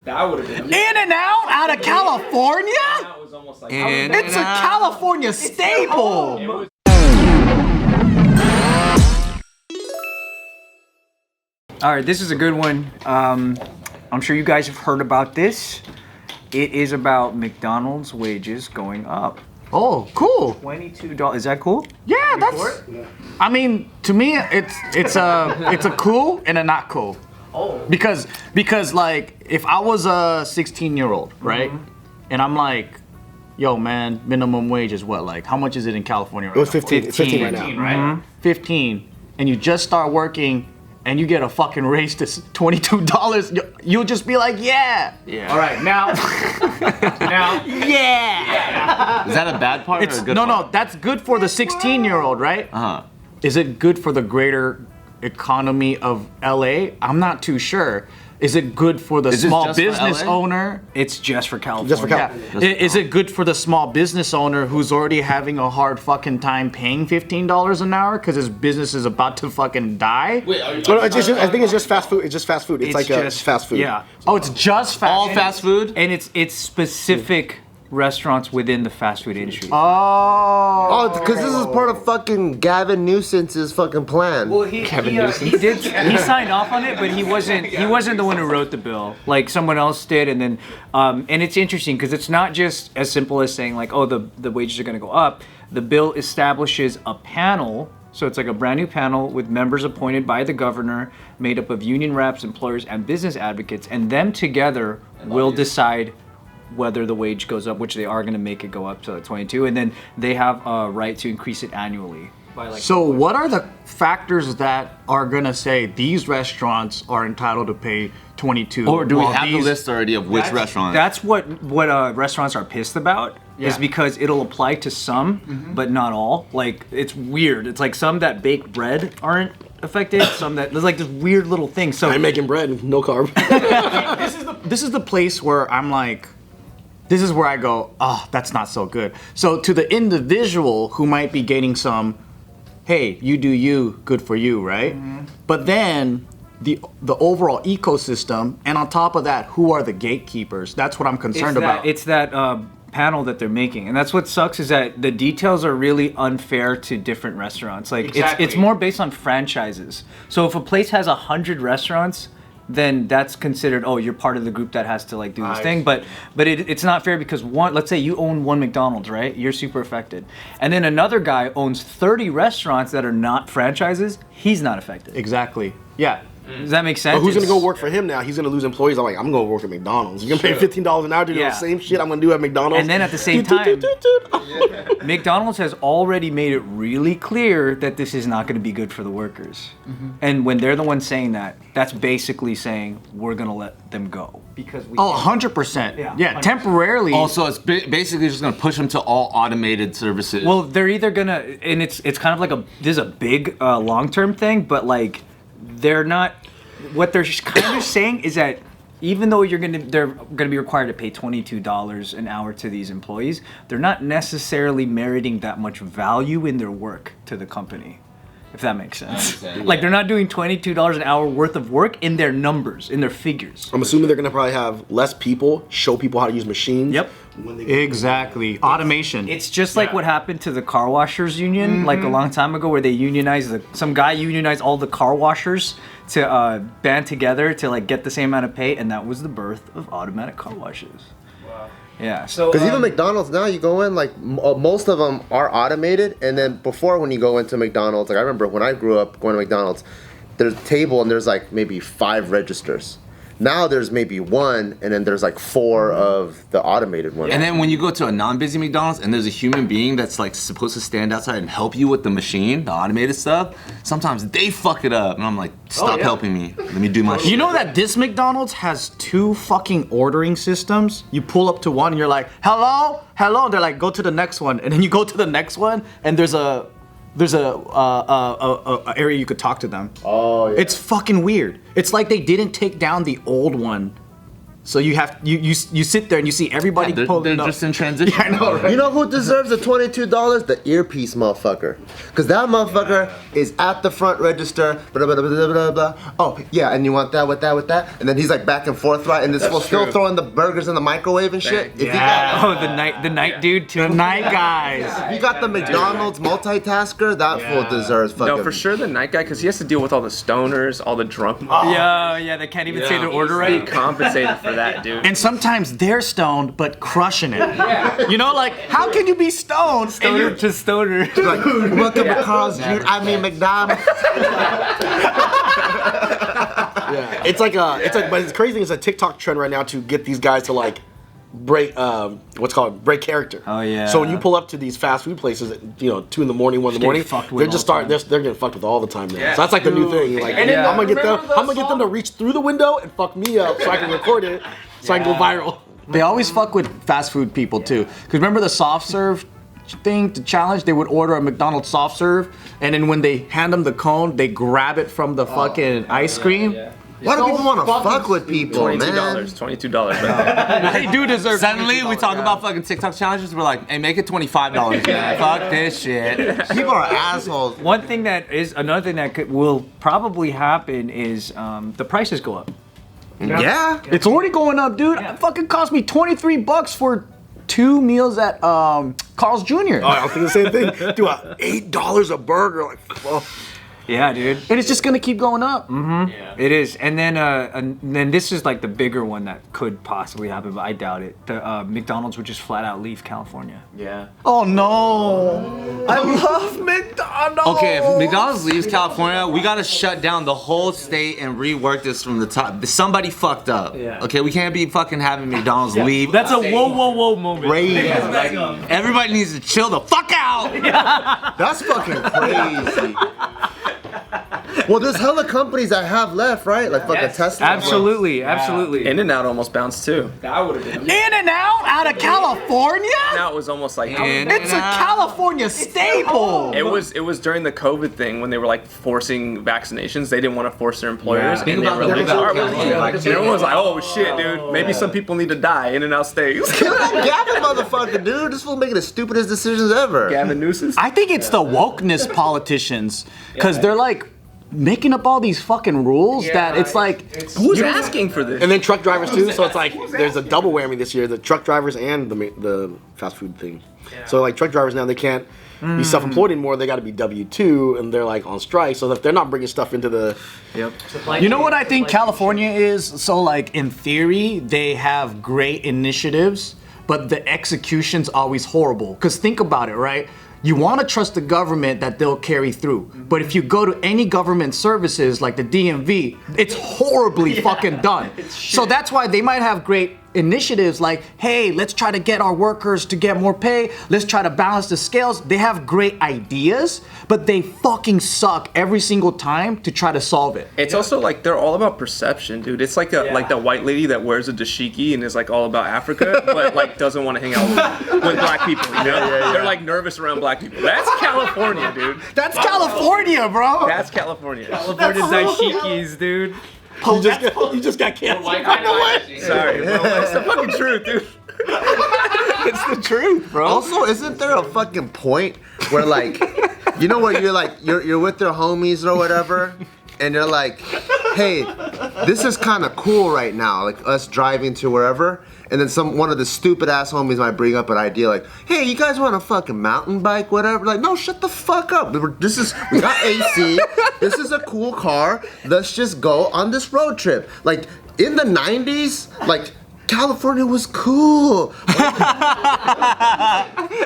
That would have been In-N-Out out of California? That was almost like It's a California staple. All right, this is a good one. I'm sure you guys have heard about this. It is about McDonald's wages going up. Oh, cool. $22. Is that cool? Yeah, that's. I mean, to me, it's a cool and a not cool. Oh. Because like if I was a 16-year-old, right, and I'm like, yo, man, minimum wage is what? Like, how much is it in California right It was 15. It's 15 right 15, now. right? 15, and you just start working. And you get a fucking raise to $22, you'll just be like, yeah. Yeah. All right, now, Yeah. Is that a bad part or a good part? no, that's good for the 16-year-old, right? Uh-huh. Is it good for the greater economy of LA? I'm not too sure. Is it good for the Is this small just for business LA? owner? It's just for California. Just for California. Is it good for the small business owner who's already having a hard fucking time paying $15 an hour because his business is about to fucking die? Wait, are you No, it's just, I think it's just fast food. It's just fast food. It's like just fast food. Yeah. Oh, it's just fast. All fast food? And it's specific restaurants within the fast food industry. Oh, because this is part of fucking Gavin Newsom's fucking plan. Well, he signed off on it, but he wasn't the one who wrote the bill. Like someone else did, and then and it's interesting because it's not just as simple as saying like, oh, the wages are going to go up. The bill establishes a panel, so it's like a brand new panel with members appointed by the governor, made up of union reps, employers, and business advocates, and them together will decide whether the wage goes up, which they are going to make it go up to 22, and then they have a right to increase it annually. By like So what are the factors that are gonna say these restaurants are entitled to pay 22? Or do we while have the these- list already of which restaurants? That's what restaurants are pissed about. Is because it'll apply to some, but not all. Like it's weird. It's like some that bake bread aren't affected. Some that there's like this weird little thing. So I'm making bread, no carb. This is the place where I'm like, this is where I go, oh, that's not so good. So to the individual who might be getting some, hey, you do you, good for you, right? But then the overall ecosystem, and on top of that, who are the gatekeepers? That's what I'm concerned about. It's that panel that they're making, and that's what sucks is that the details are really unfair to different restaurants. Like it's more based on franchises. So if a place has 100 restaurants, then that's considered, oh, you're part of the group that has to like do this thing. But it's not fair because let's say you own one McDonald's, right? You're super affected. And then another guy owns 30 restaurants that are not franchises. He's not affected. Exactly. Yeah. Does that make sense? But who's gonna go work for him now? He's gonna lose employees. I'm like, I'm gonna work at McDonald's. You're gonna pay $15 an hour to do the same shit I'm gonna do at McDonald's. And then at the same time, McDonald's has already made it really clear that this is not going to be good for the workers. And when they're the ones saying that, that's basically saying we're going to let them go because we. Oh, 100%. Yeah, temporarily. Also, it's basically just going to push them to all automated services. Well, they're either gonna, and it's kind of like this is a big long-term thing, but like they're not. What they're kind of saying is that even though they're gonna be required to pay $22 an hour to these employees, they're not necessarily meriting that much value in their work to the company, if that makes sense. Like they're not doing $22 an hour worth of work in their numbers, in their figures. I'm assuming they're gonna probably have less people show people how to use machines. Yep. Exactly. Automation. It's just like what happened to the car washers union like a long time ago, where they unionized some guy unionized all the car washers to band together to like get the same amount of pay, and that was the birth of automatic car washes. Wow. Yeah. So Because even McDonald's now, you go in, like, most of them are automated. And then before, when you go into McDonald's, like, I remember when I grew up going to McDonald's, there's a table and there's like maybe 5 registers. Now there's maybe 1, and then there's like 4 of the automated ones. And then when you go to a non-busy McDonald's and there's a human being that's like supposed to stand outside and help you with the machine, the automated stuff, sometimes they fuck it up. And I'm like, stop helping me. Let me do my shit. You know that this McDonald's has 2 fucking ordering systems? You pull up to one and you're like, hello? Hello? And they're like, go to the next one. And then you go to the next one and there's a area you could talk to them. Oh, yeah. It's fucking weird. It's like they didn't take down the old one So you sit there and you see everybody They're pulling up. just in transition. I know, right? You know who deserves the $22? The earpiece motherfucker. Because that motherfucker is at the front register. Blah, blah, blah, blah, blah, blah. Oh, yeah, and you want that with that with that? And then he's like back and forth, right? And this fool's still throwing the burgers in the microwave and shit. If Oh, the night dude too. The night guys. you got the McDonald's multitasker, that fool deserves fucking... No, for sure the night guy, because he has to deal with all the stoners, all the drunk. Yeah, they can't even say their order Be right. compensated for that, dude. And sometimes they're stoned, but crushing it. You know, like, how can you be stoned? and you're To stoner. Like, welcome to Carl's Jr. I mean McDonald's. Yeah, it's like, but it's crazy. It's a TikTok trend right now to get these guys to like break, break character. Oh, yeah. So when you pull up to these fast food places at 2 in the morning, 1 in the morning, fucked with they're all just the time. they're getting fucked with all the time now. So that's like the new thing. Like, And then I'm gonna get them. remember I'm gonna get them to reach through the window and fuck me up so I can record it, so I can go viral. They always fuck with fast food people too. Because remember the soft serve thing, the challenge? They would order a McDonald's soft serve, and then when they hand them the cone, they grab it from the fucking ice cream. Why do people want to fuck with people, man? $22 right there. They do deserve. Suddenly, we talk about fucking TikTok challenges. We're like, hey, make it $25, man. Fuck this shit. People are assholes. Another thing that will probably happen is the prices go up. Yeah. It's already going up, dude. It fucking cost me $23 for 2 meals at Carl's Jr. Oh, I was thinking the same thing. Dude, $8 a burger, like, fuck. Yeah, dude. And it's just gonna keep going up. It is, and then this is like the bigger one that could possibly happen, but I doubt it. The McDonald's would just flat out leave California. Yeah. Oh no! I love McDonald's. Okay, if McDonald's leaves California, we gotta shut down the whole state and rework this from the top. Somebody fucked up. Yeah. Okay, we can't be fucking having McDonald's leave. That's a whoa moment. Crazy. Everybody needs to chill the fuck out. That's fucking crazy. Well, there's hella companies that have left, right? Like fucking Tesla. Absolutely. In-N-Out almost bounced too. In-N-Out out of California? Now it was almost like It's a California staple. it was during the COVID thing when they were like forcing vaccinations. They didn't want to force their employers, and they were like, and everyone was like, "Oh shit, dude! Maybe some people need to die." In-N-Out stays. Kill that Gavin motherfucker, dude. This fool making the stupidest decisions ever. Gavin Newsom. I think it's the wokeness politicians, because they're like making up all these fucking rules that it's like, Who's asking for this? And then truck drivers too. So it's like there's a double whammy this year: the truck drivers and the fast food thing. So like truck drivers now, they can't be self-employed anymore. They got to be W-2, and they're like on strike. So if they're not bringing stuff into the you know what I think California is? So like in theory, they have great initiatives, but the execution's always horrible. Because think about it, right? You want to trust the government that they'll carry through. But if you go to any government services like the DMV, it's horribly fucking done. So that's why they might have great initiatives like, hey, let's try to get our workers to get more pay. Let's try to balance the scales. They have great ideas, but they fucking suck every single time to try to solve it. It's also like they're all about perception, dude. It's like like that white lady that wears a dashiki and is like all about Africa, but like doesn't want to hang out with black people. You know, they're like nervous around black people. That's California, dude. That's California, bro. That's California. California dashikis, dude. you just got canceled. Sorry, bro. It's the fucking truth, dude. It's the truth, bro. Also, isn't there a fucking point where like, you know what, you're like, you're with your homies or whatever, and you're like, hey, this is kind of cool right now, like us driving to wherever, and then one of the stupid ass homies might bring up an idea like, hey, you guys want a fucking mountain bike, whatever? Like, no, shut the fuck up. We got AC. This is a cool car. Let's just go on this road trip. Like in the 90s, like California was cool.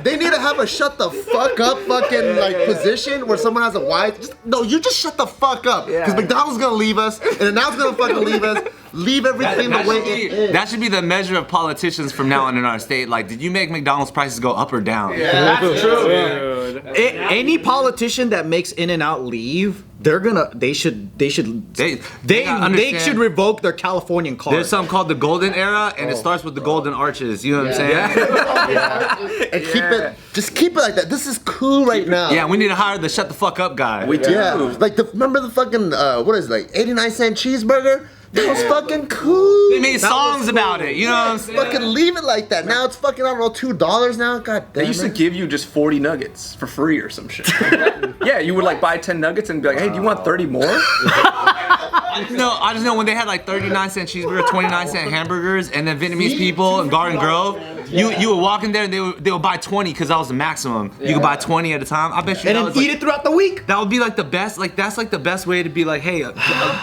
They need to have a shut the fuck up fucking like position where someone has a wife. No, you just shut the fuck up. Because McDonald's gonna leave us, and now it's gonna fucking leave us. Leave everything the way it is. That should be the measure of politicians from now on in our state. Like, did you make McDonald's prices go up or down? Yeah, that's true. Any politician that makes In-N-Out leave, they should revoke their Californian card. There's something called the Golden Era, and it starts with the Golden Arches. You know what I'm saying? And keep it like that. This is cool right now. Yeah, we need to hire the shut the fuck up guy. We do. Yeah, like remember the fucking what is it, like 89-cent cheeseburger? That was fucking cool. They made songs about it. You know what I'm saying? Fucking leave it like that. Now it's fucking, I don't know, $2 now. God damn They used to it. give you just 40 nuggets for free or some shit. Yeah, you would like buy 10 nuggets and be like, hey, do you want 30 more? No, I just know when they had like 39-cent cheeseburger, 29-cent hamburgers, and then Vietnamese people in Garden Grove, you would walk in there and they would buy 20 because that was the maximum. You could buy 20 at a time. I bet you. And that then was eat it throughout the week. That would be like the best. Like that's like the best way to be like, hey,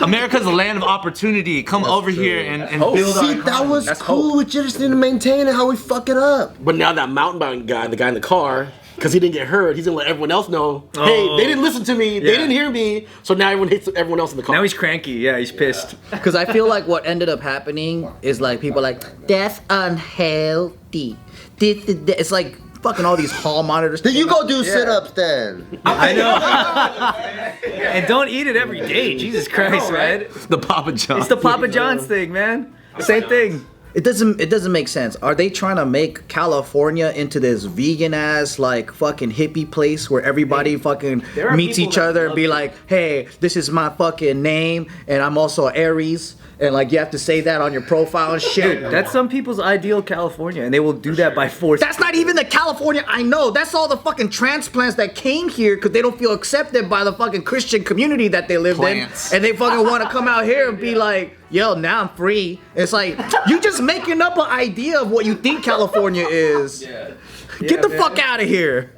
America's a land of opportunity. Come over here and build. See, our that economy. was That's cool. hope. We just need to maintain it, how we fuck it up. But now that mountain bike guy, the guy in the car, because he didn't get hurt, he's gonna let everyone else know. Hey, they didn't listen to me. They didn't hear me. So now everyone hates everyone else in the car. Now he's cranky. Yeah, he's pissed. Because I feel like what ended up happening is like people are like, that's unhealthy. It's like fucking all these hall monitors. Then you go do sit-ups then. I know. And don't eat it every day. Jesus Christ, man. the Papa John. It's the Papa John's thing, man. Same thing. It doesn't make sense. Are they trying to make California into this vegan ass like fucking hippie place where everybody fucking there are meets people each that other and love be it. like, hey, this is my fucking name and I'm also Aries and like you have to say that on your profile and shit. That's some people's ideal California, and they will do that by force. That's not even the California I know. That's all the fucking transplants that came here because they don't feel accepted by the fucking Christian community that they lived Plants. in. And they fucking want to come out here and be like, yo, now I'm free. It's like, you just making up an idea of what you think California is. Get the fuck out of here.